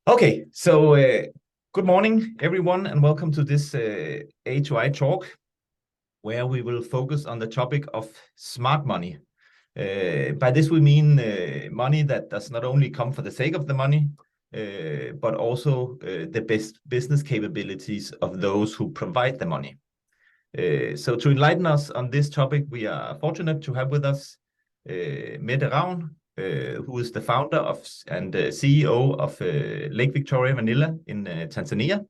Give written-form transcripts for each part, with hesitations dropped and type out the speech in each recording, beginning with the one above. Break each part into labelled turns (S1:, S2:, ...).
S1: Okay, so good morning, everyone, and welcome to this A2i Talk, where we will focus on the topic of smart money. By this, we mean money that does not only come for the sake of the money, but also the best business capabilities of those who provide the money. So to enlighten us on this topic, we are fortunate to have with us Mette Ravn, who is the founder of and CEO of Lake Victoria Vanilla in Tanzania.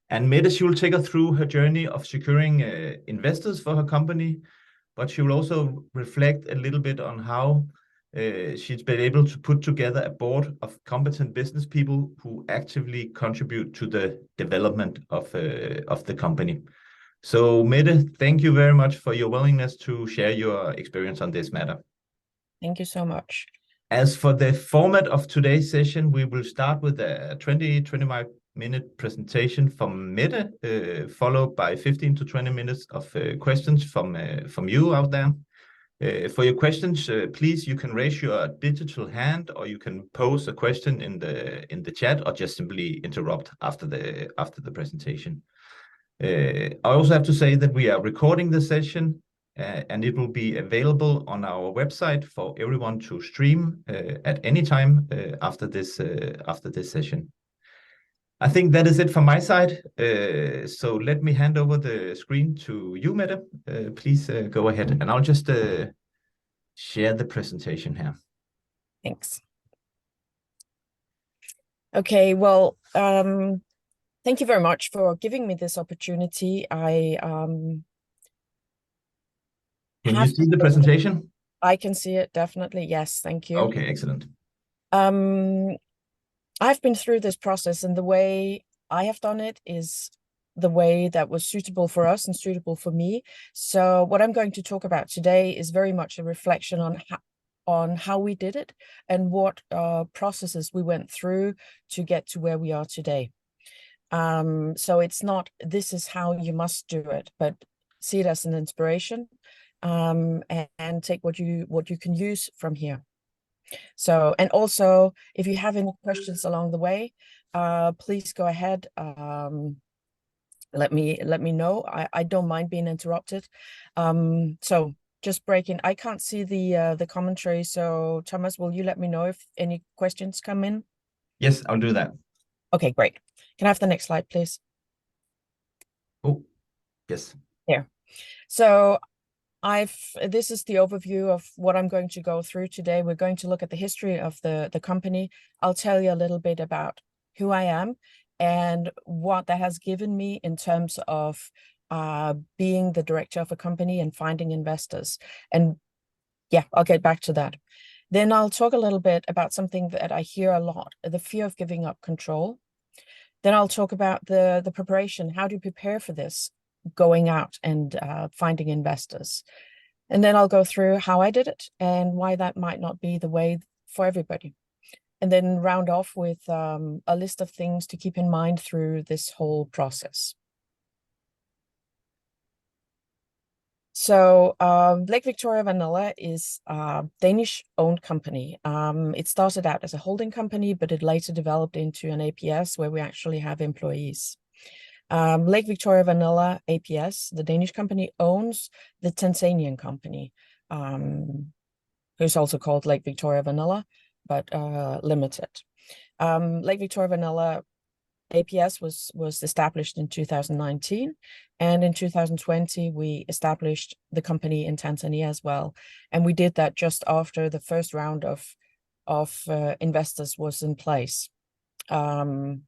S1: And Mette, she will take us through her journey of securing investors for her company, but she will also reflect a little bit on how she's been able to put together a board of competent business people who actively contribute to the development of the company. So, Mette, thank you very much for your willingness to share your experience on this matter.
S2: Thank you so much.
S1: As for the format of today's session, we will start with a 25-minute presentation from Mette, followed by 15 to 20 minutes of questions from you out there. For your questions, please, you can raise your digital hand, or you can pose a question in the chat, or just simply interrupt after the presentation. I also have to say that we are recording the session, and it will be available on our website for everyone to stream at any time after this session. I think that is it from my side. So let me hand over the screen to you, Mette. Please go ahead, and I'll just share the presentation here.
S2: Thanks. Okay, well, thank you very much for giving me this opportunity.
S1: Can you see the presentation?
S2: I can see it, definitely. Yes, thank you.
S1: Okay, excellent.
S2: I've been through this process, and the way I have done it is the way that was suitable for us and suitable for me. So what I'm going to talk about today is very much a reflection on how we did it and what processes we went through to get to where we are today. So it's not, this is how you must do it, but see it as an inspiration, and take what you can use from here. So, and also, if you have any questions along the way, please go ahead. Let me know. I don't mind being interrupted. So just breaking. I can't see the commentary. So Thomas, will you let me know if any questions come in?
S1: Yes, I'll do that.
S2: Okay, great. Can I have the next slide, please?
S1: Oh, yes.
S2: Yeah. So this is the overview of what I'm going to go through today. We're going to look at the history of the company. I'll tell you a little bit about who I am and what that has given me in terms of being the director of a company and finding investors. And yeah, I'll get back to that. Then I'll talk a little bit about something that I hear a lot, the fear of giving up control. Then I'll talk about the preparation. How do you prepare for this? Going out and finding investors. And then I'll go through how I did it and why that might not be the way for everybody. And then round off with a list of things to keep in mind through this whole process. So Lake Victoria Vanilla is a Danish-owned company. It started out as a holding company, but it later developed into an APS where we actually have employees. Lake Victoria Vanilla APS, the Danish company, owns the Tanzanian company, who's also called Lake Victoria Vanilla, but limited. Lake Victoria Vanilla APS was established in 2019, and in 2020 we established the company in Tanzania as well, and we did that just after the first round of investors was in place. The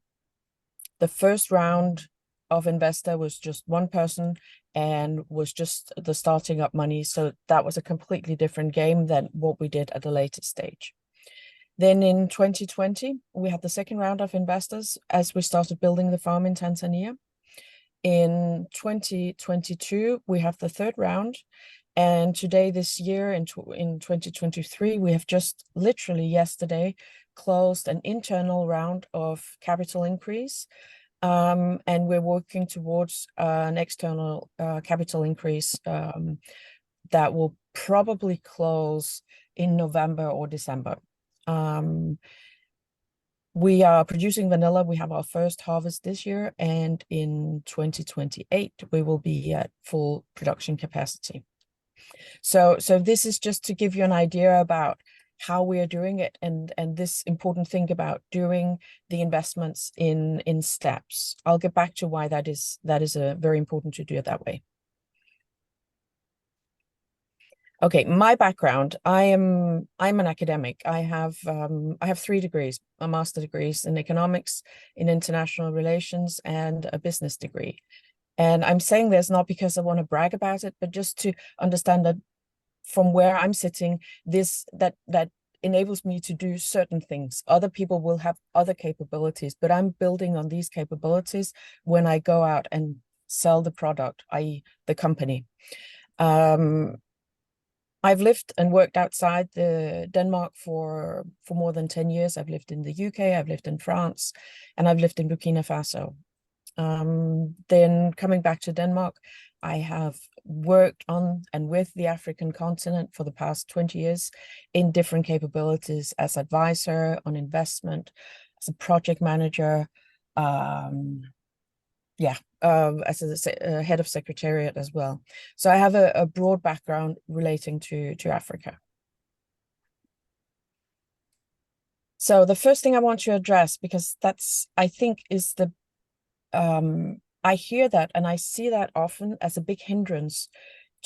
S2: first round of investor was just one person and was just the starting up money. So that was a completely different game than what we did at a later stage. Then in 2020, we had the second round of investors as we started building the farm in Tanzania. In 2022, we have the third round. And today, this year, in 2023, we have just literally yesterday closed an internal round of capital increase. And we're working towards an external capital increase that will probably close in November or December. We are producing vanilla. We have our first harvest this year, and in 2028, we will be at full production capacity. So this is just to give you an idea about how we are doing it, and this important thing about doing the investments in steps. I'll get back to why that is very important to do it that way. Okay, my background, I'm an academic. I have 3 degrees, a master's degrees in economics, in international relations, and a business degree. And I'm saying this not because I want to brag about it, but just to understand that from where I'm sitting, that enables me to do certain things. Other people will have other capabilities, but I'm building on these capabilities when I go out and sell the product, i.e. the company. I've lived and worked outside Denmark for more than 10 years. I've lived in the UK, I've lived in France, and I've lived in Burkina Faso. Then coming back to Denmark, I have worked on and with the African continent for the past 20 years in different capabilities as advisor on investment, as a project manager, as a head of secretariat as well. So I have a broad background relating to Africa. So the first thing I want to address, because that's, I think, is the I hear that and I see that often as a big hindrance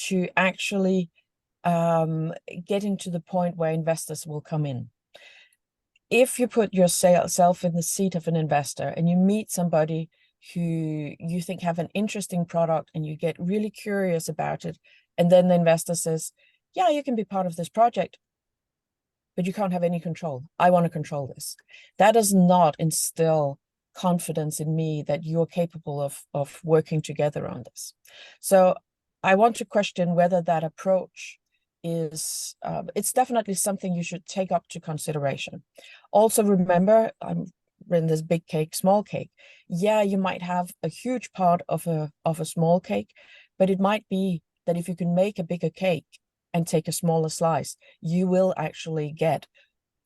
S2: to actually getting to the point where investors will come in. If you put yourself in the seat of an investor and you meet somebody who you think have an interesting product and you get really curious about it, and then the investor says, yeah, you can be part of this project, but you can't have any control. I want to control this. That does not instill confidence in me that you're capable of working together on this. So I want to question whether that approach is, it's definitely something you should take up to consideration. Also remember, I'm in this big cake, small cake. Yeah, you might have a huge part of a small cake, but it might be that if you can make a bigger cake and take a smaller slice, you will actually get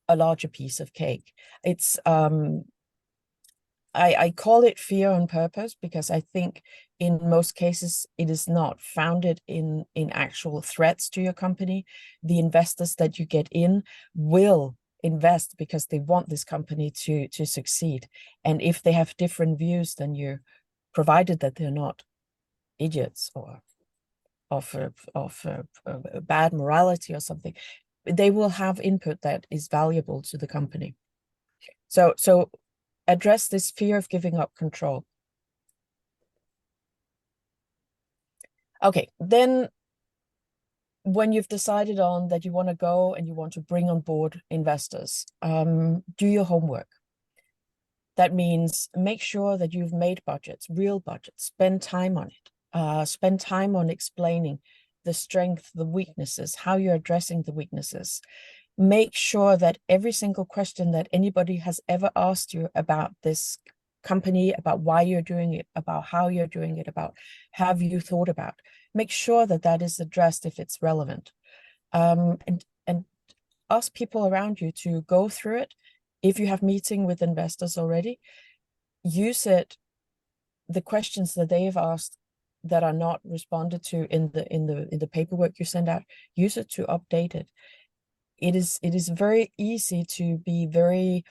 S2: a larger piece of cake. It's I call it fear on purpose because I think in most cases it is not founded in actual threats to your company. The investors that you get in will invest because they want this company to succeed. And if they have different views than you, provided that they're not idiots or of bad morality or something, they will have input that is valuable to the company. So address this fear of giving up control. Okay, then when you've decided on that you want to go and you want to bring on board investors, do your homework. That means make sure that you've made budgets, real budgets, spend time on it, spend time on explaining the strength, the weaknesses, how you're addressing the weaknesses. Make sure that every single question that anybody has ever asked you about this company, about why you're doing it, about how you're doing it, about have you thought about, make sure that that is addressed if it's relevant. And ask people around you to go through it. If you have meeting with investors already, use it, the questions that they've asked that are not responded to in the paperwork you send out, use it to update it. It is very easy to be very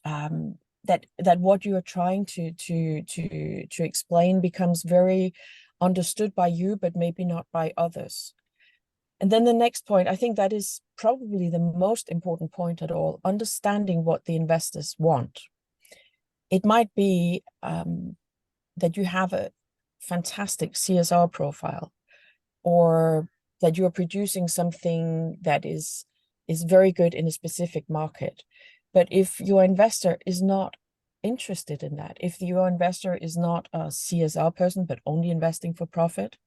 S2: that what you are trying to explain becomes very understood by you, but maybe not by others. And then the next point, I think that is probably the most important point at all, understanding what the investors want. It might be that you have a fantastic CSR profile, or that you're producing something that is very good in a specific market. But if your investor is not interested in that, if your investor is not a CSR person, but only investing for profit,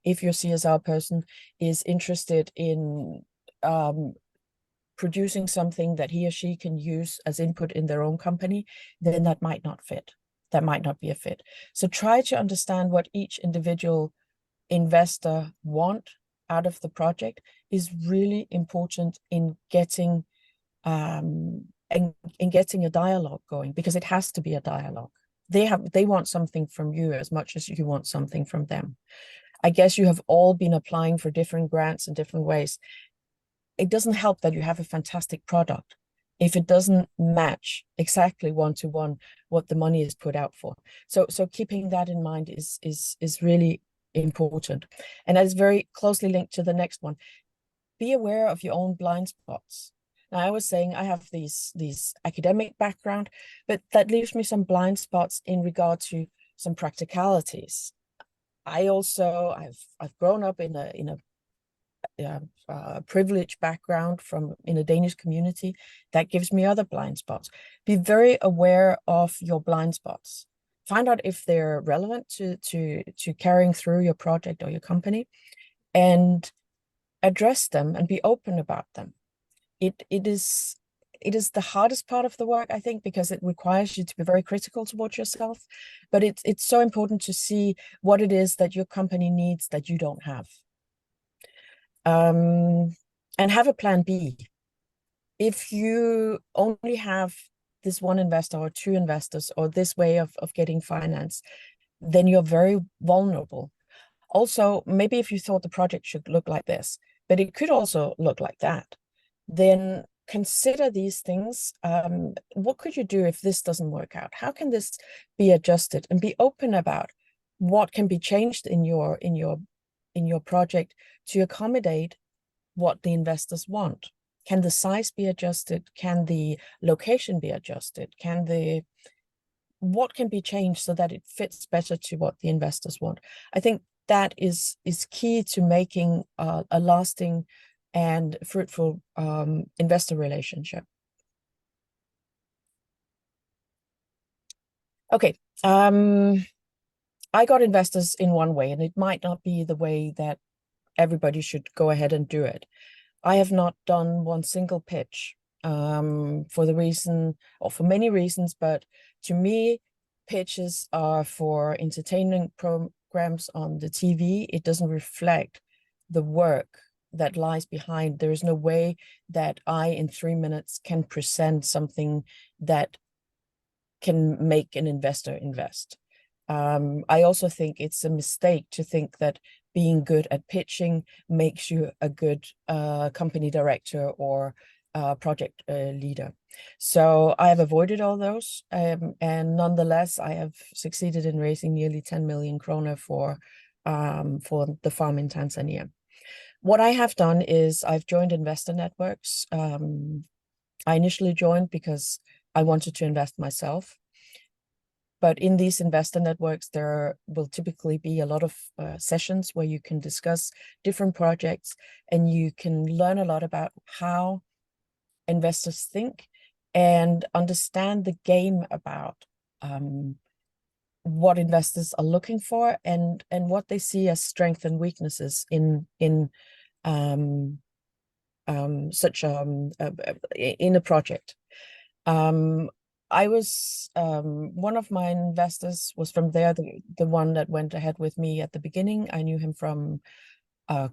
S2: if your CSR person is interested in producing something that he or she can use as input in their own company, then that might not fit. That might not be a fit. So try to understand what each individual investor want out of the project is really important in getting and getting a dialogue going, because it has to be a dialogue. They want something from you as much as you want something from them. I guess you have all been applying for different grants in different ways. It doesn't help that you have a fantastic product if it doesn't match exactly one-to-one what the money is put out for. So keeping that in mind is really important. And that is very closely linked to the next one. Be aware of your own blind spots. Now, I was saying I have these academic background, but that leaves me some blind spots in regard to some practicalities. I've grown up in a privileged background in a Danish community that gives me other blind spots. Be very aware of your blind spots. Find out if they're relevant to carrying through your project or your company, and address them and be open about them. It is the hardest part of the work, I think, because it requires you to be very critical towards yourself. But it's so important to see what it is that your company needs that you don't have. And have a plan B. If you only have this one investor or two investors or this way of getting finance, then you're very vulnerable. Also, maybe if you thought the project should look like this, but it could also look like that, then consider these things. What could you do if this doesn't work out? How can this be adjusted? And be open about what can be changed in your project to accommodate what the investors want. Can the size be adjusted? Can the location be adjusted? What can be changed so that it fits better to what the investors want? I think that is key to making a lasting and fruitful investor relationship. Okay, I got investors in one way, and it might not be the way that everybody should go ahead and do it. I have not done one single pitch for the reason, or for many reasons, but to me, pitches are for entertainment programs on the TV. It doesn't reflect the work that lies behind. There is no way that I, in 3 minutes, can present something that can make an investor invest. I also think it's a mistake to think that being good at pitching makes you a good company director or project leader. So I have avoided all those, and nonetheless, I have succeeded in raising nearly 10 million kroner for the farm in Tanzania. What I have done is I've joined investor networks. I initially joined because I wanted to invest myself. But in these investor networks, there will typically be a lot of sessions where you can discuss different projects, and you can learn a lot about how investors think and understand the game about what investors are looking for and what they see as strengths and weaknesses in a project. I was one of my investors was from there, the one that went ahead with me at the beginning. I knew him from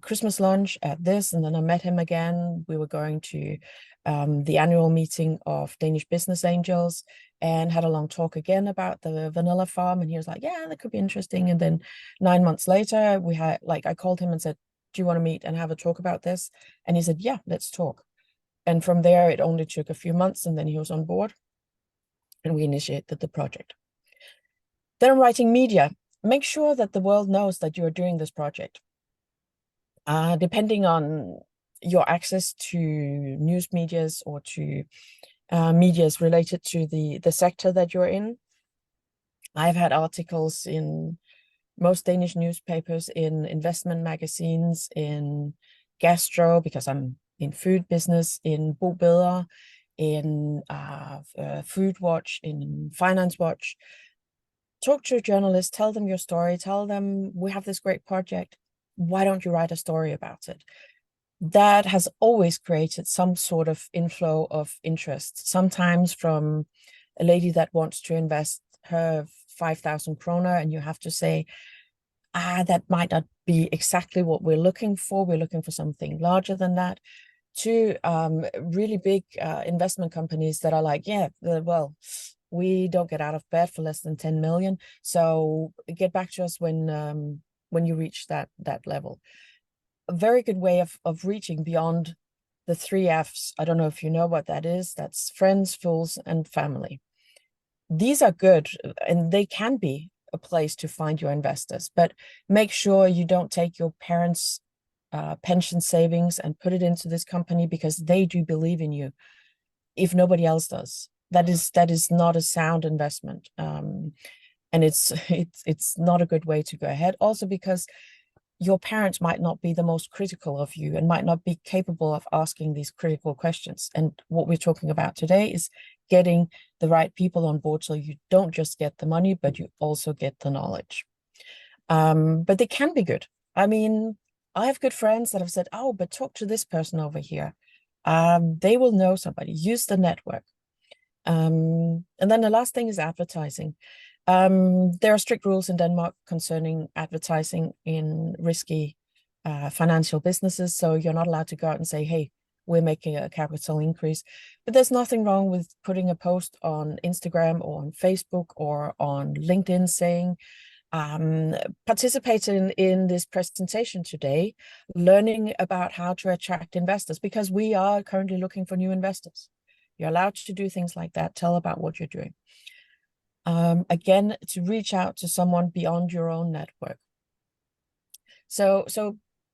S2: Christmas lunch at this, and then I met him again. We were going to the annual meeting of Danish business angels and had a long talk again about the vanilla farm. And he was like, yeah, that could be interesting. And then 9 months later, we had, I called him and said, do you want to meet and have a talk about this? And he said, yeah, let's talk. And from there, it only took a few months, and then he was on board, and we initiated the project. Then I'm writing media. Make sure that the world knows that you're doing this project. Depending on your access to news medias or to medias related to the sector that you're in. I've had articles in most Danish newspapers, in investment magazines, in gastro, because I'm in food business, in Bo Bedre, in Food Watch, in Finance Watch. Talk to a journalist, tell them your story, tell them we have this great project. Why don't you write a story about it? That has always created some sort of inflow of interest, sometimes from a lady that wants to invest her 5,000 kroner, and you have to say, that might not be exactly what we're looking for. We're looking for something larger than that. to really big investment companies that are like, yeah, well, we don't get out of bed for less than 10 million. So get back to us when you reach that level. A very good way of reaching beyond the 3 Fs. I don't know if you know what that is. That's friends, fools, and family. These are good, and they can be a place to find your investors, but make sure you don't take your parents' pension savings and put it into this company, because they do believe in you if nobody else does. That is not a sound investment, and it's not a good way to go ahead. Also, because your parents might not be the most critical of you and might not be capable of asking these critical questions. And what we're talking about today is getting the right people on board, so you don't just get the money, but you also get the knowledge. But they can be good. I mean, I have good friends that have said, oh, but talk to this person over here. They will know somebody. Use the network. And then the last thing is advertising. There are strict rules in Denmark concerning advertising in risky financial businesses. So you're not allowed to go out and say, hey, we're making a capital increase. But there's nothing wrong with putting a post on Instagram or on Facebook or on LinkedIn saying, participating in this presentation today, learning about how to attract investors, because we are currently looking for new investors. You're allowed to do things like that. Tell about what you're doing. Again, to reach out to someone beyond your own network. So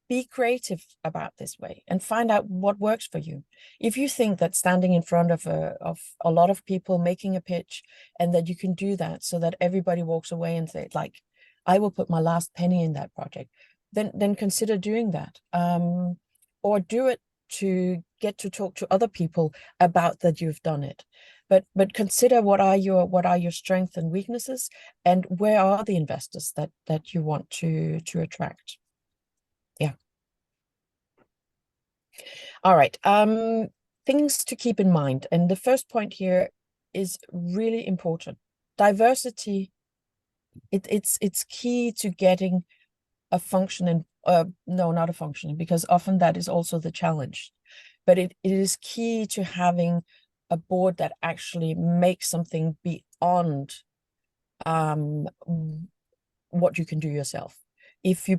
S2: be creative about this way and find out what works for you. If you think that standing in front of a lot of people making a pitch, and that you can do that so that everybody walks away and say, like, I will put my last penny in that project, then consider doing that. Or do it to get to talk to other people about that you've done it. But consider what are your strengths and weaknesses, and where are the investors that you want to attract. Yeah. All right. Things to keep in mind. And the first point here is really important. Diversity, it's key to getting a functioning, no, not a functioning, because often that is also the challenge. But it is key to having a board that actually makes something beyond what you can do yourself. If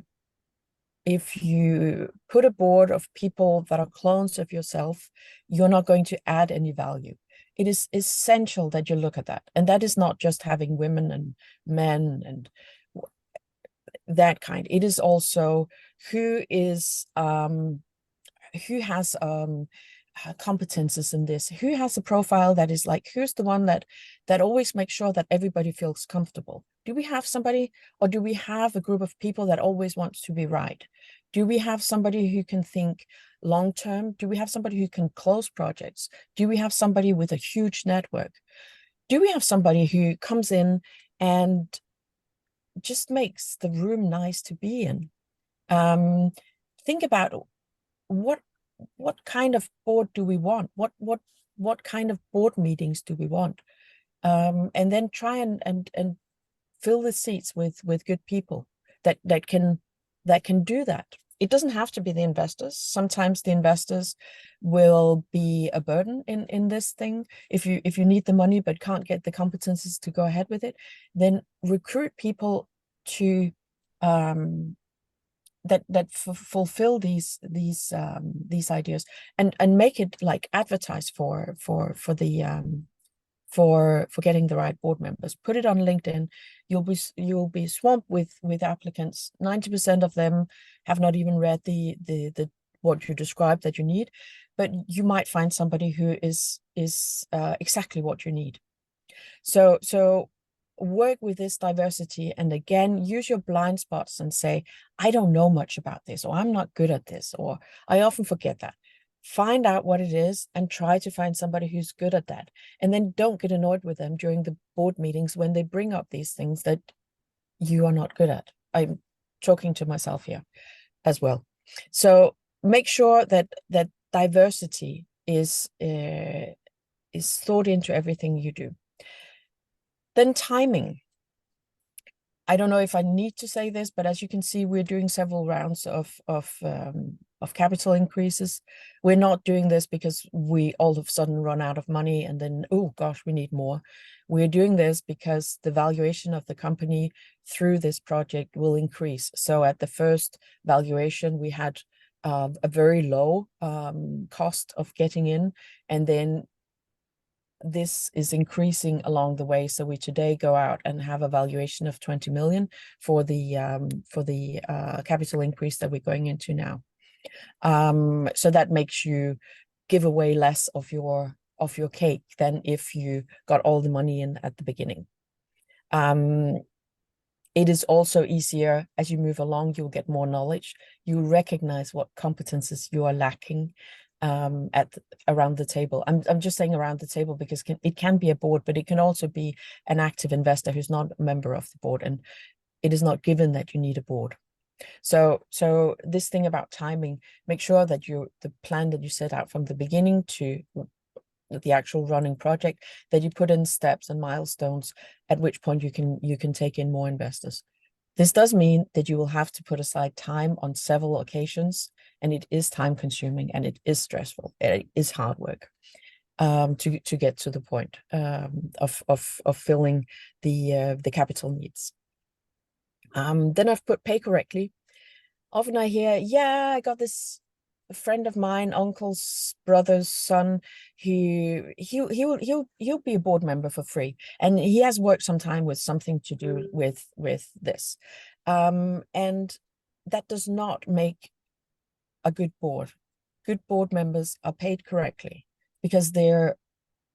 S2: you put a board of people that are clones of yourself, you're not going to add any value. It is essential that you look at that. And that is not just having women and men and that kind. It is also who has competences in this, who has a profile that is like, who's the one that always makes sure that everybody feels comfortable. Do we have somebody, or do we have a group of people that always wants to be right? Do we have somebody who can think long term? Do we have somebody who can close projects? Do we have somebody with a huge network? Do we have somebody who comes in and just makes the room nice to be in? Think about what kind of board do we want? What kind of board meetings do we want? And then try and fill the seats with good people that can do that. It doesn't have to be the investors. Sometimes the investors will be a burden in this thing. If you need the money but can't get the competences to go ahead with it, then recruit people to that fulfill these ideas, and make it like advertise for getting the right board members. Put it on LinkedIn. You'll be swamped with applicants. 90% of them have not even read the what you described that you need, but you might find somebody who is exactly what you need. So work with this diversity, and again, use your blind spots and say, I don't know much about this, or I'm not good at this, or I often forget that. Find out what it is and try to find somebody who's good at that. And then don't get annoyed with them during the board meetings when they bring up these things that you are not good at. I'm talking to myself here as well. So make sure that diversity is thought into everything you do. Then timing. I don't know if I need to say this, but as you can see, we're doing several rounds of capital increases. We're not doing this because we all of a sudden run out of money and then, oh gosh, we need more. We're doing this because the valuation of the company through this project will increase. So at the first valuation, we had a very low cost of getting in, and then this is increasing along the way. So we today go out and have a valuation of 20 million for the capital increase that we're going into now. So that makes you give away less of your cake than if you got all the money in at the beginning. It is also easier as you move along. You'll get more knowledge. You recognize what competences you are lacking around the table. I'm just saying around the table because it can be a board, but it can also be an active investor who's not a member of the board, and it is not given that you need a board. So this thing about timing, make sure that the plan that you set out from the beginning to the actual running project, that you put in steps and milestones at which point you can take in more investors. This does mean that you will have to put aside time on several occasions, and it is time consuming and it is stressful. It is hard work to get to the point of filling the capital needs. Then I've put pay correctly. Often I hear, yeah, I got this friend of mine, uncle's brother's son, who he'll be a board member for free, and he has worked some time with something to do with this, and that does not make a good board. Good board members are paid correctly because they're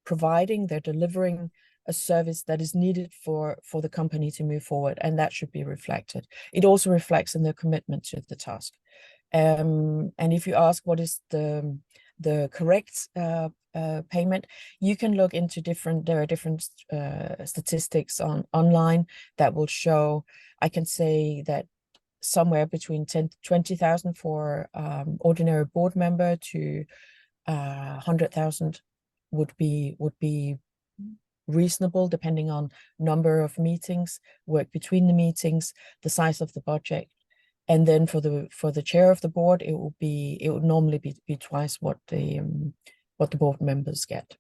S2: delivering a service that is needed for the company to move forward, and that should be reflected. It also reflects in their commitment to the task. And if you ask what is the correct payment, you can look into there are different statistics online that will show. I can say that somewhere between 10 to 20,000 for ordinary board member to 100,000 would be reasonable, depending on number of meetings, work between the meetings, the size of the budget. And then for the chair of the board, it would normally be twice what the board members get.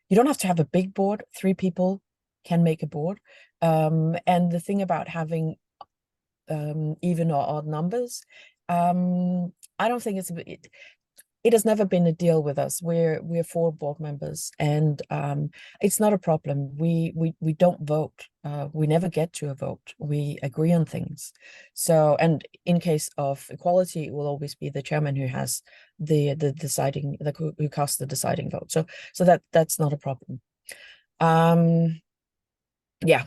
S2: You don't have to have a big board. 3 people can make a board. And the thing about having even or odd numbers, I don't think it has never been a deal with us. We're 4 board members, and it's not a problem. We don't vote. We never get to a vote. We agree on things. So, and in case of equality, it will always be the chairman who has the deciding, who casts the deciding vote. So that's not a problem. Yeah.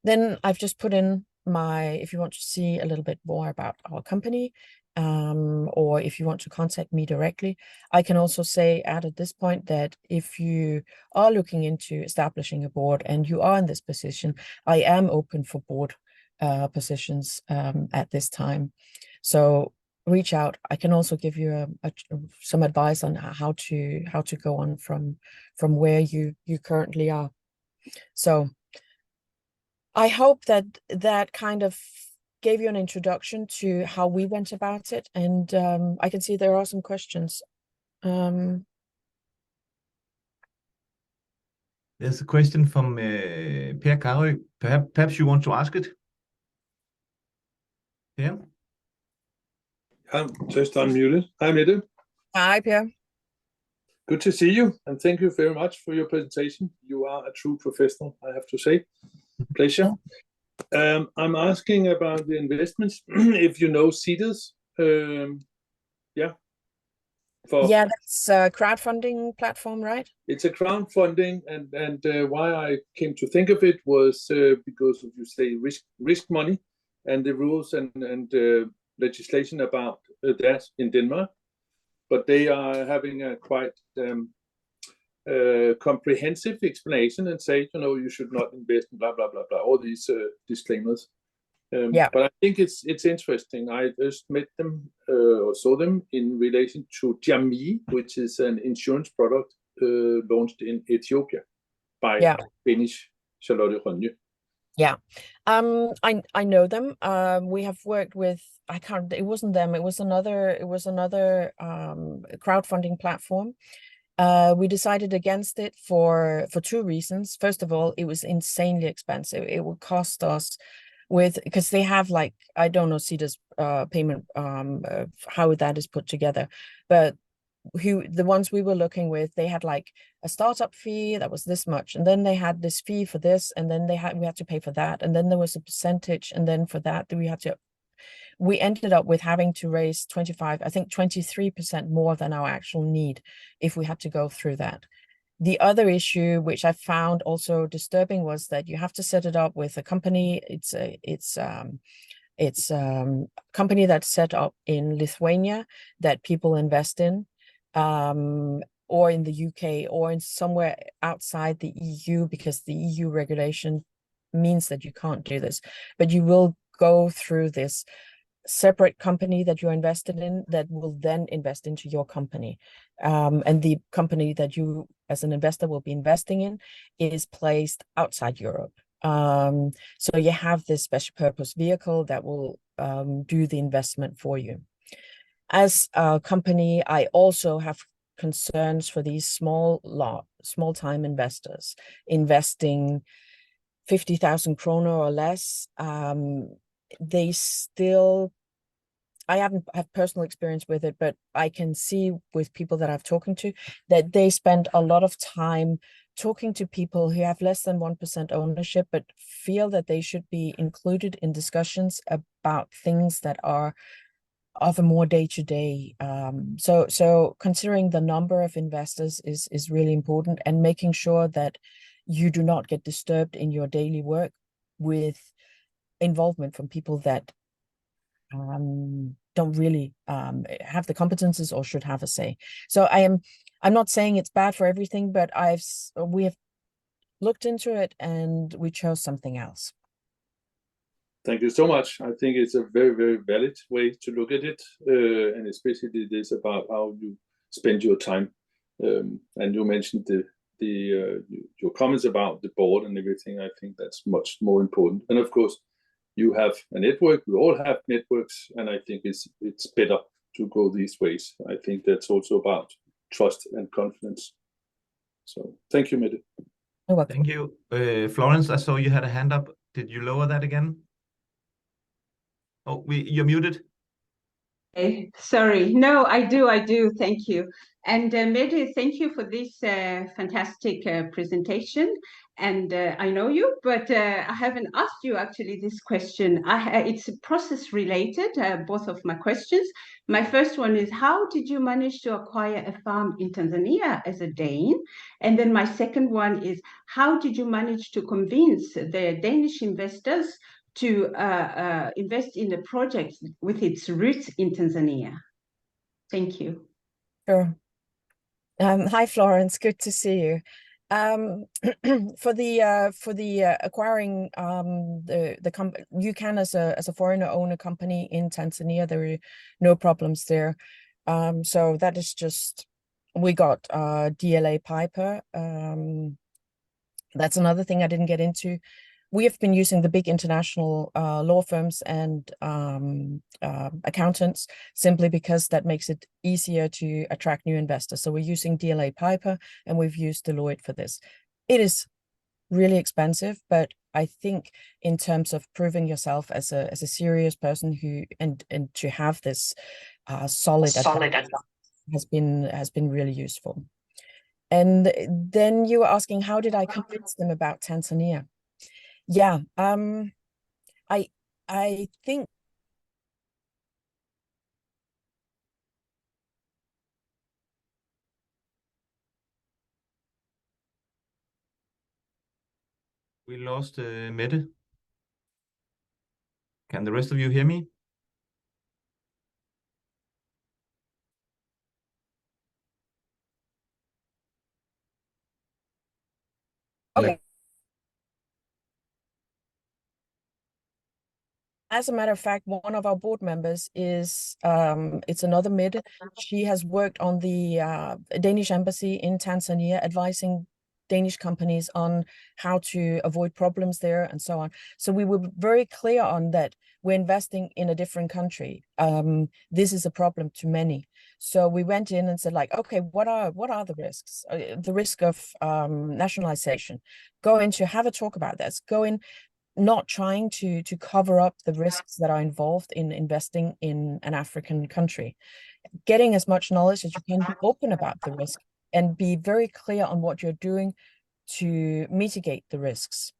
S2: Then I've just put in if you want to see a little bit more about our company, or if you want to contact me directly, I can also add at this point that if you are looking into establishing a board and you are in this position, I am open for board positions at this time. So reach out. I can also give you some advice on how to go on from where you currently are. So I hope that kind of gave you an introduction to how we went about it, and I can see there are some questions.
S1: There's a question from Per Karø. Perhaps you want to ask it? Yeah.
S3: I'm just unmuted. Hi, Mette.
S2: Hi, Per.
S3: Good to see you, and thank you very much for your presentation. You are a true professional, I have to say. Pleasure. I'm asking about the investments. If you know Seeders, yeah.
S2: Yeah, that's a crowdfunding platform, right?
S3: It's a crowdfunding, and why I came to think of it was because of, you say, risk money and the rules and legislation about that in Denmark. But they are having a quite comprehensive explanation and say, you should not invest in blah, blah, blah, blah, all these disclaimers.
S2: Yeah.
S3: But I think it's interesting. I just met them or saw them in relation to Jamii, which is an insurance product launched in Ethiopia by Danish Charlotte Rønje.
S2: Yeah, I know them. We have worked with, I can't, it wasn't them, it was another crowdfunding platform. We decided against it for two reasons. First of all, it was insanely expensive. It would cost us because they have, like, I don't know CEDA's payment, how that is put together, but the ones we were looking with, they had like a startup fee that was this much, and then they had this fee for this, and then we had to pay for that, and then there was a percentage, and then for that we ended up with having to raise 23% more than our actual need if we had to go through that. The other issue, which I found also disturbing, was that you have to set it up with a company. It's a company that's set up in Lithuania that people invest in, or in the UK, or in somewhere outside the EU, because the EU regulation means that you can't do this. But you will go through this separate company that you're invested in that will then invest into your company. And the company that you as an investor will be investing in is placed outside Europe. So you have this special purpose vehicle that will do the investment for you. As a company, I also have concerns for these small time investors investing 50,000 kroner or less. They still, I haven't have personal experience with it, but I can see with people that I've talking to that they spend a lot of time talking to people who have less than 1% ownership, but feel that they should be included in discussions about things that are of a more day-to-day. So considering the number of investors is really important, and making sure that you do not get disturbed in your daily work with involvement from people that don't really have the competences or should have a say. So I'm not saying it's bad for everything, but we have looked into it and we chose something else.
S3: Thank you so much. I think it's a very, very valid way to look at it, and especially this about how you spend your time. And you mentioned your comments about the board and everything. I think that's much more important. And of course, you have a network. We all have networks, and I think it's better to go these ways. I think that's also about trust and confidence. So thank you, Mette.
S2: You're welcome.
S1: Thank you. Florence, I saw you had a hand up. Did you lower that again? Oh, you're muted.
S4: Okay, sorry. No, I do. Thank you. And Mette, thank you for this fantastic presentation. And I know you, but I haven't asked you actually this question. It's process related, both of my questions. My first one is, how did you manage to acquire a farm in Tanzania as a Dane? And then my second one is, how did you manage to convince the Danish investors to invest in the project with its roots in Tanzania? Thank you.
S2: Sure. Hi, Florence. Good to see you. For the acquiring the company, you can as a foreigner own a company in Tanzania. There are no problems there. So that is just, we got DLA Piper. That's another thing I didn't get into. We have been using the big international law firms and accountants simply because that makes it easier to attract new investors. So we're using DLA Piper and we've used Deloitte for this. It is really expensive, but I think in terms of proving yourself as a serious person who and to have this solid advice has been really useful. And then you were asking, how did I convince them about Tanzania? Yeah, I think
S1: we lost Mette. Can the rest of you hear me?
S2: okay. As a matter of fact, one of our board members is it's another Mette. She has worked on the Danish embassy in Tanzania, advising Danish companies on how to avoid problems there and so on. So we were very clear on that we're investing in a different country. This is a problem to many. So we went in and said, like, okay, what are the risks? The risk of nationalization. Go in to have a talk about this. Go in not trying to cover up the risks that are involved in investing in an African country. Getting as much knowledge as you can, be open about the risk, and be very clear on what you're doing to mitigate the risks.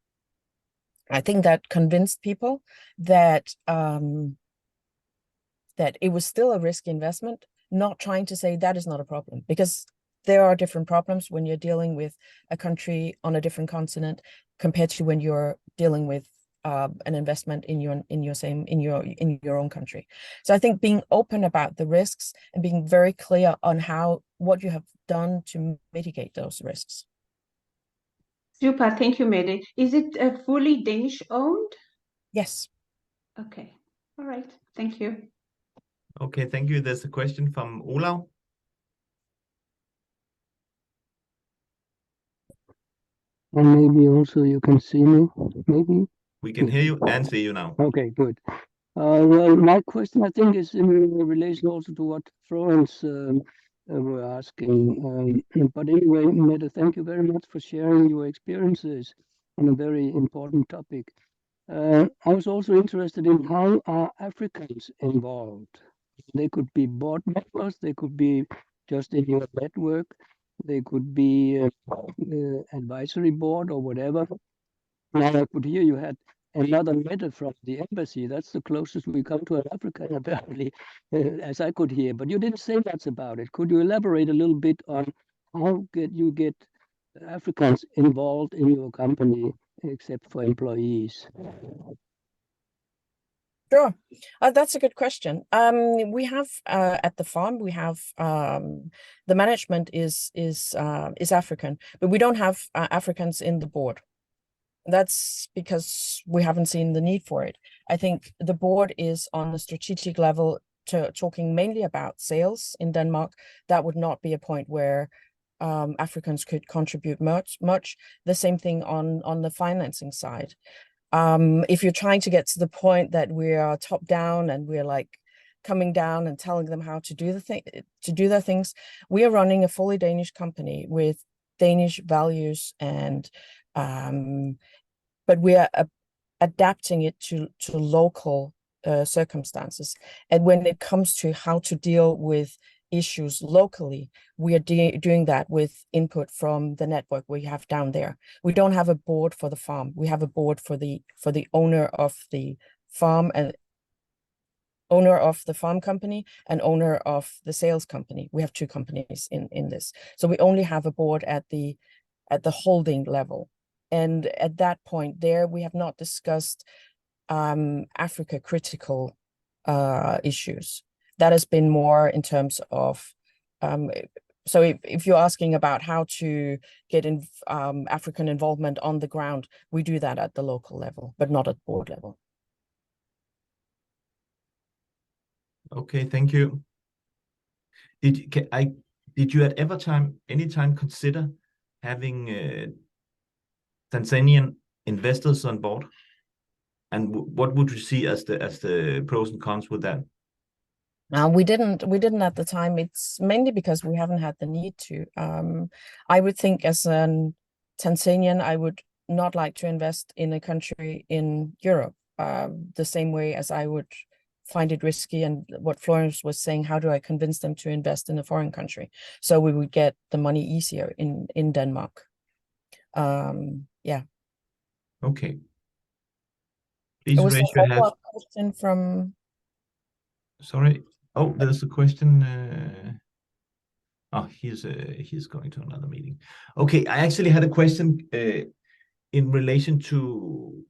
S2: I think that convinced people that that it was still a risky investment, not trying to say that is not a problem, because there are different problems when you're dealing with a country on a different continent compared to when you're dealing with an investment in your own country. So I think being open about the risks and being very clear on what you have done to mitigate those risks.
S4: Super, thank you, Mette. Is it fully Danish owned?
S2: Yes.
S4: Okay, all right, thank you.
S1: Okay, thank you. There's a question from Olav.
S5: And maybe also you can see me, maybe?
S1: We can hear you and see you now.
S5: Okay, good. Well, my question, I think, is in relation also to what Florence were asking. But anyway, Mette, thank you very much for sharing your experiences on a very important topic. I was also interested in how are Africans involved? They could be board members, they could be just in your network, they could be advisory board or whatever. Now I could hear you had another Mette from the embassy. That's the closest we come to an African, apparently, as I could hear. But you didn't say much about it. Could you elaborate a little bit on how you get Africans involved in your company, except for employees?
S2: Sure, that's a good question. We have at the farm, we have the management is African, but we don't have Africans in the board. That's because we haven't seen the need for it. I think the board is on the strategic level talking mainly about sales in Denmark. That would not be a point where Africans could contribute much. The same thing on the financing side. If you're trying to get to the point that we are top down and we're like coming down and telling them how to do their things, we are running a fully Danish company with Danish values, and but we are adapting it to local circumstances. And when it comes to how to deal with issues locally, we are doing that with input from the network we have down there. We don't have a board for the farm. We have a board for the owner of the farm, and owner of the farm company and owner of the sales company. We have two companies in this. So we only have a board at the holding level. And at that point there, we have not discussed Africa critical issues. That has been more in terms of, so if you're asking about how to get in African involvement on the ground, we do that at the local level, but not at board level.
S1: Okay, thank you. Did you at any time consider having Tanzanian investors on board? And what would you see as the pros and cons with that?
S2: We didn't at the time. It's mainly because we haven't had the need to. I would think as a Tanzanian, I would not like to invest in a country in Europe the same way as I would find it risky. And what Florence was saying, how do I convince them to invest in a foreign country? So we would get the money easier in Denmark. Yeah.
S1: Okay. Please raise your hand.
S2: Question from.
S1: Sorry. Oh, there's a question. Oh, he's going to another meeting. Okay, I actually had a question in relation to.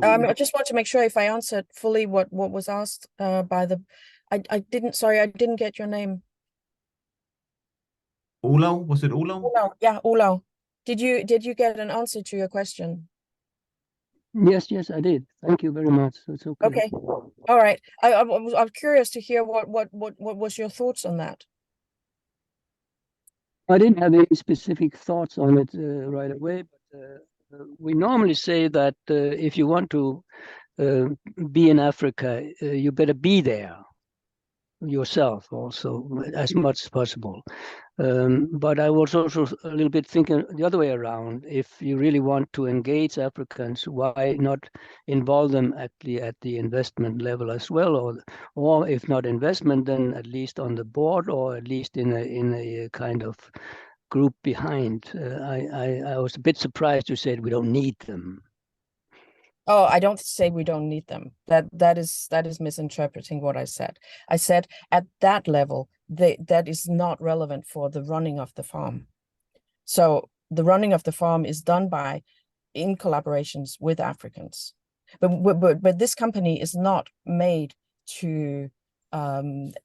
S2: I just want to make sure if I answered fully what was asked by the. I didn't. Sorry, I didn't get your name.
S1: Olav, was it Olav?
S2: Olav, yeah, Olav. Did you get an answer to your question?
S5: Yes, I did. Thank you very much. It's okay.
S2: Okay, all right. I'm curious to hear what was your thoughts on that.
S5: I didn't have any specific thoughts on it right away, but we normally say that if you want to be in Africa, you better be there yourself also as much as possible. But I was also a little bit thinking the other way around. If you really want to engage Africans, why not involve them actually at the investment level as well, or if not investment, then at least on the board, or at least in a kind of group behind. I was a bit surprised you said we don't need them.
S2: Oh, I don't say we don't need them. That is misinterpreting what I said. I said at that level, that is not relevant for the running of the farm. So the running of the farm is done in collaborations with Africans. But this company is not made to.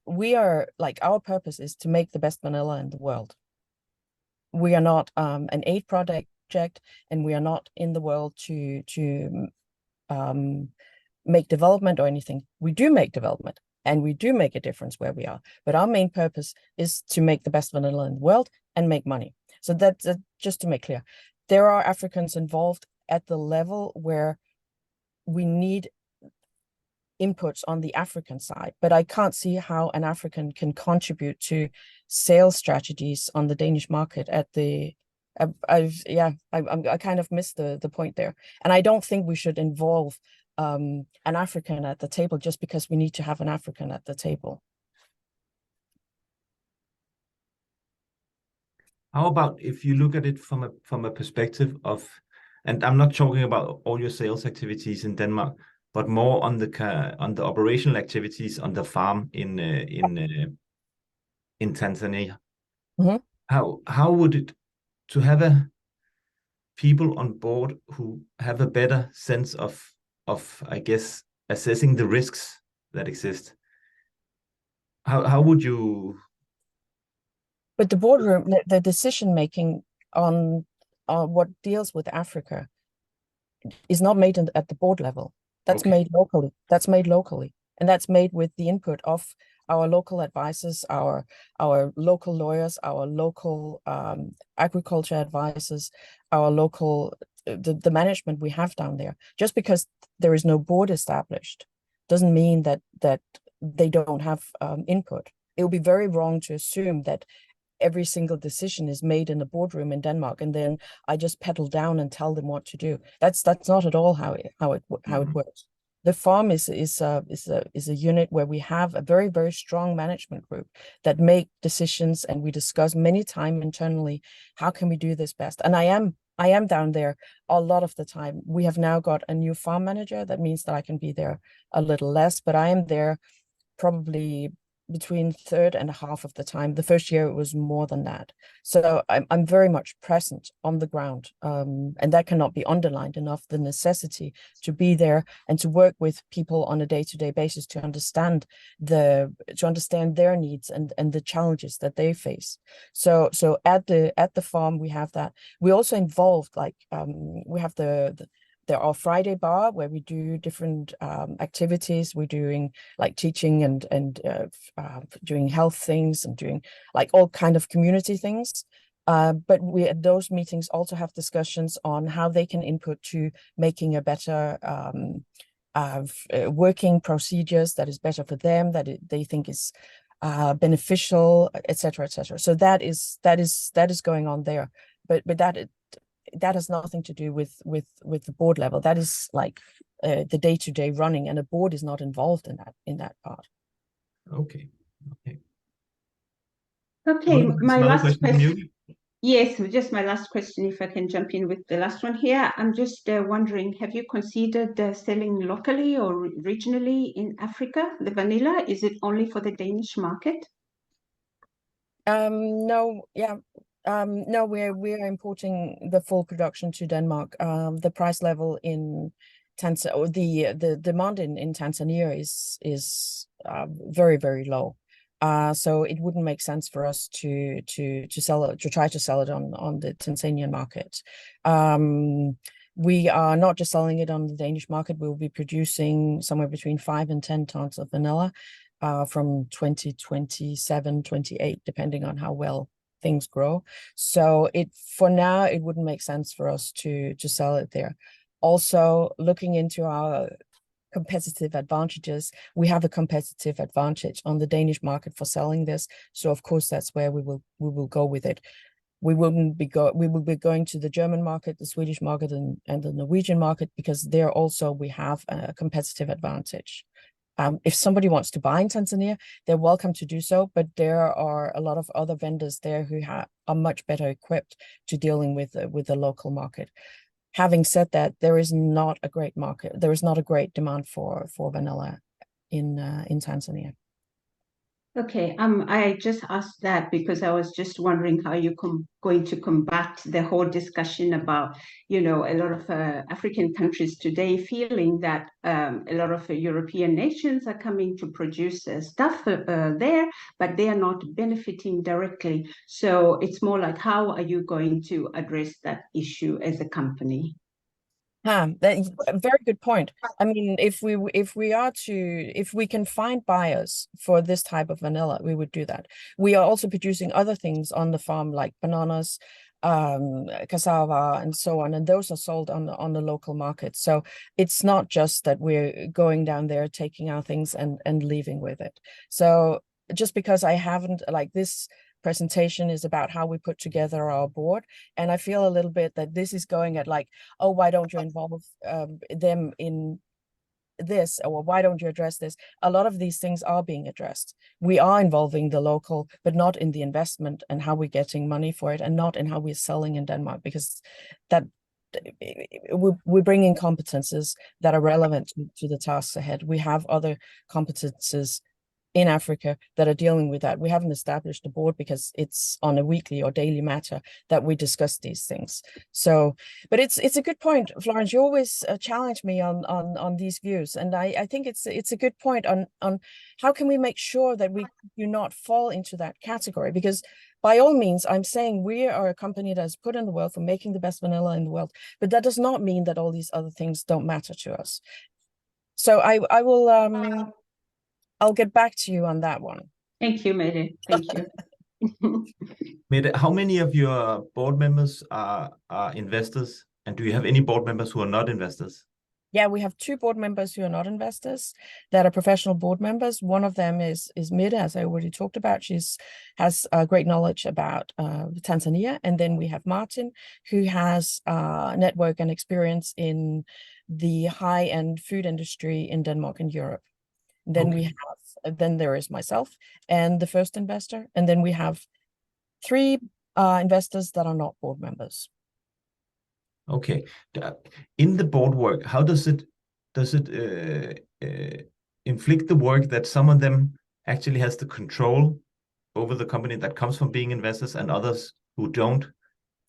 S2: We are like, our purpose is to make the best vanilla in the world. We are not an aid project, and we are not in the world to make development or anything. We do make development, and we do make a difference where we are, but our main purpose is to make the best vanilla in the world and make money. So that's just to make clear, there are Africans involved at the level where we need inputs on the African side, but I can't see how an African can contribute to sales strategies on the Danish market at the I kind of missed the point there. And I don't think we should involve an African at the table just because we need to have an African at the table.
S1: How about if you look at it from a perspective of, and I'm not talking about all your sales activities in Denmark, but more on the operational activities on the farm in Tanzania.
S2: Mm-hmm.
S1: How would it, to have people on board who have a better sense of I guess assessing the risks that exist? How would you?
S2: But the boardroom, the decision making on what deals with Africa is not made at the board level. That's
S1: Okay.
S2: made locally. That's made locally, and that's made with the input of our local advisors, our local lawyers, our local agriculture advisors, our local the management we have down there. Just because there is no board established doesn't mean that they don't have input. It would be very wrong to assume that every single decision is made in the boardroom in Denmark, and then I just pedal down and tell them what to do. That's not at all how it works. The farm is a unit where we have a very, very strong management group that make decisions, and we discuss many times internally, how can we do this best? And I am down there a lot of the time. We have now got a new farm manager. That means that I can be there a little less, but I am there probably between third and half of the time. The first year it was more than that. So I'm very much present on the ground, and that cannot be underlined enough, the necessity to be there and to work with people on a day-to-day basis to understand their needs and the challenges that they face. So at the farm we have that. We also involved, like we have there are Friday bar where we do different activities. We're doing like teaching and doing health things and doing like all kind of community things. But we at those meetings also have discussions on how they can input to making a better working procedures that is better for them, that they think is beneficial, etc., etc. So that is going on there. But that has nothing to do with the board level. That is like the day-to-day running, and a board is not involved in that part.
S1: Okay.
S4: Okay, my last question.
S1: Yes,
S4: just my last question, if I can jump in with the last one here. I'm just wondering, have you considered selling locally or regionally in Africa, the vanilla? Is it only for the Danish market?
S2: No, yeah. No, we're importing the full production to Denmark. The price level in Tanzania, or the demand in Tanzania is very, very low. So it wouldn't make sense for us to sell it, to try to sell it on the Tanzanian market. We are not just selling it on the Danish market. We'll be producing somewhere between 5 and 10 tons of vanilla from 2027, 28, depending on how well things grow. So for now, it wouldn't make sense for us to sell it there. Also, looking into our competitive advantages, we have a competitive advantage on the Danish market for selling this. So of course, that's where we will go with it. We will be going to the German market, the Swedish market, and the Norwegian market, because there also we have a competitive advantage. If somebody wants to buy in Tanzania, they're welcome to do so, but there are a lot of other vendors there who are much better equipped to dealing with the local market. Having said that, there is not a great market. There is not a great demand for vanilla in Tanzania.
S4: Okay, I just asked that because I was just wondering how you're going to combat the whole discussion about, a lot of African countries today feeling that a lot of European nations are coming to produce stuff there, but they are not benefiting directly. So it's more like, how are you going to address that issue as a company?
S2: That's a very good point. I mean, if we can find buyers for this type of vanilla, we would do that. We are also producing other things on the farm, like bananas, cassava, and so on, and those are sold on the local market. So it's not just that we're going down there, taking our things and leaving with it. So just because I haven't, like, this presentation is about how we put together our board, and I feel a little bit that this is going at like, oh, why don't you involve them in this, or why don't you address this? A lot of these things are being addressed. We are involving the local, but not in the investment and how we're getting money for it, and not in how we're selling in Denmark, because that we bring in competences that are relevant to the tasks ahead. We have other competences in Africa that are dealing with that. We haven't established a board because it's on a weekly or daily matter that we discuss these things. So, but it's a good point, Florence. You always challenge me on these views, and I think it's a good point on how can we make sure that we do not fall into that category, because by all means, I'm saying we are a company that has put in the world for making the best vanilla in the world, but that does not mean that all these other things don't matter to us. So I will I'll get back to you on that one.
S4: Thank you, Mette. Thank you.
S1: Mette, how many of your board members are investors? And do you have any board members who are not investors?
S2: Yeah, we have 2 board members who are not investors, that are professional board members. One of them is Mette, as I already talked about. Has great knowledge about Tanzania. And then we have Martin, who has network and experience in the high-end food industry in Denmark and Europe. Then then there is myself and the first investor, and then we have 3 investors that are not board members.
S1: Okay. In the board work, how does it inflict the work that some of them actually has the control over the company that comes from being investors, and others who don't?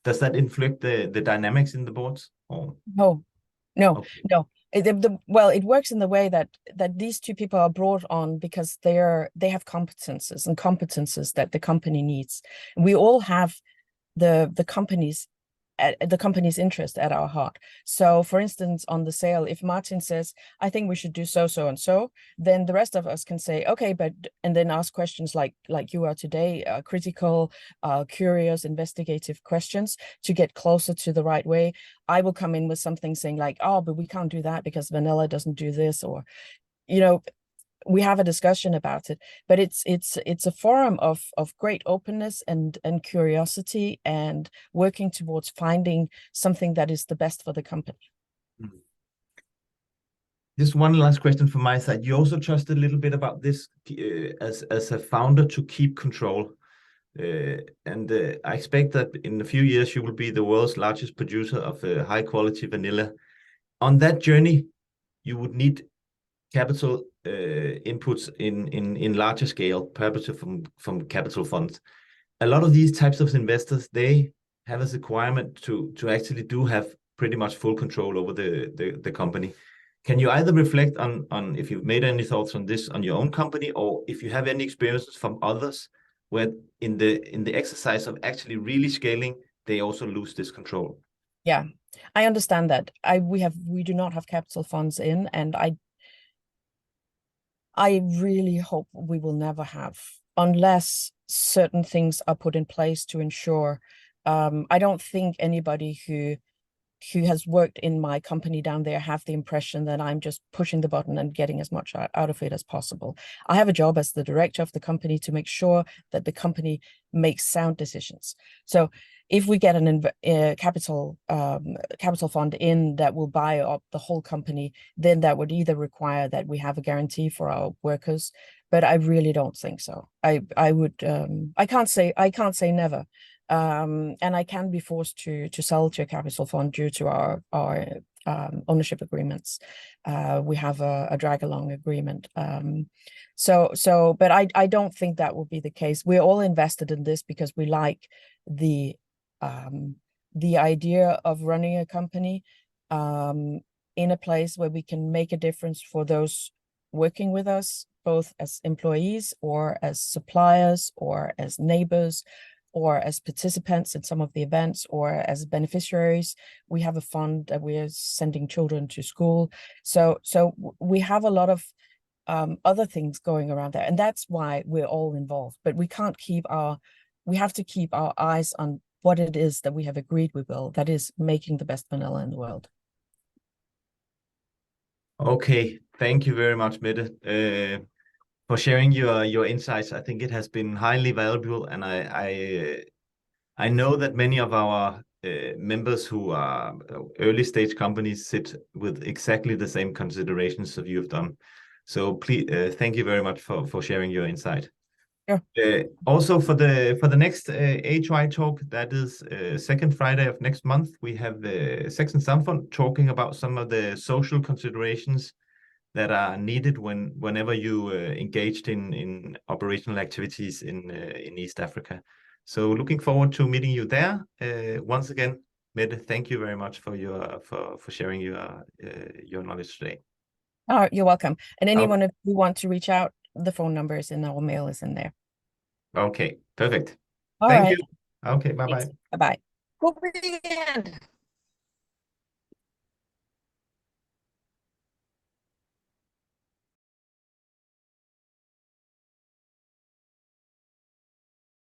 S1: Does that inflict the dynamics in the boards? Or?
S2: No. No. Well, it works in the way that these 2 people are brought on because they have competences that the company needs. We all have the company's interest at our heart. So for instance, on the sale, if Martin says, I think we should do so and so, then the rest of us can say, okay, and then ask questions like you are today, critical, curious, investigative questions to get closer to the right way. I will come in with something saying like, oh, but we can't do that because vanilla doesn't do this, or, we have a discussion about it, but it's a forum of great openness and curiosity, and working towards finding something that is the best for the company.
S1: Just one last question from my side. You also touched a little bit about this as a founder to keep control. And I expect that in a few years you will be the world's largest producer of high quality vanilla. On that journey, you would need capital inputs in larger scale, perhaps from capital funds. A lot of these types of investors, they have a requirement to actually do have pretty much full control over the company. Can you either reflect on if you've made any thoughts on this on your own company, or if you have any experiences from others where in the exercise of actually really scaling, they also lose this control?
S2: Yeah, I understand that. We do not have capital funds in, and I really hope we will never have unless certain things are put in place to ensure. I don't think anybody who has worked in my company down there have the impression that I'm just pushing the button and getting as much out of it as possible. I have a job as the director of the company to make sure that the company makes sound decisions. So if we get a capital fund in that will buy up the whole company, then that would either require that we have a guarantee for our workers, but I really don't think so. I can't say never. And I can be forced to sell to a capital fund due to our ownership agreements. We have a drag along agreement. But I don't think that will be the case. We're all invested in this because we like the idea of running a company in a place where we can make a difference for those working with us, both as employees or as suppliers or as neighbors, or as participants in some of the events, or as beneficiaries. We have a fund that we are sending children to school. So we have a lot of other things going around there, and that's why we're all involved. But we have to keep our eyes on what it is that we have agreed we will, that is making the best vanilla in the world.
S1: Okay, thank you very much, Mette, for sharing your insights. I think it has been highly valuable, and I know that many of our members who are early stage companies sit with exactly the same considerations that you've done. So please, thank you very much for sharing your insight.
S2: Yeah.
S1: Also for the next A2i Talk, that is second Friday of next month, we have Sex and Samfund talking about some of the social considerations that are needed whenever you engaged in operational activities in East Africa. So looking forward to meeting you there. Once again, Mette, thank you very much for sharing your knowledge today.
S2: Oh, you're welcome. And anyone who want to reach out, the phone number is in our mail is in there.
S1: Okay, perfect.
S2: All
S1: Thank
S2: right.
S1: you. Okay, bye-bye.
S2: Bye-bye. Good weekend.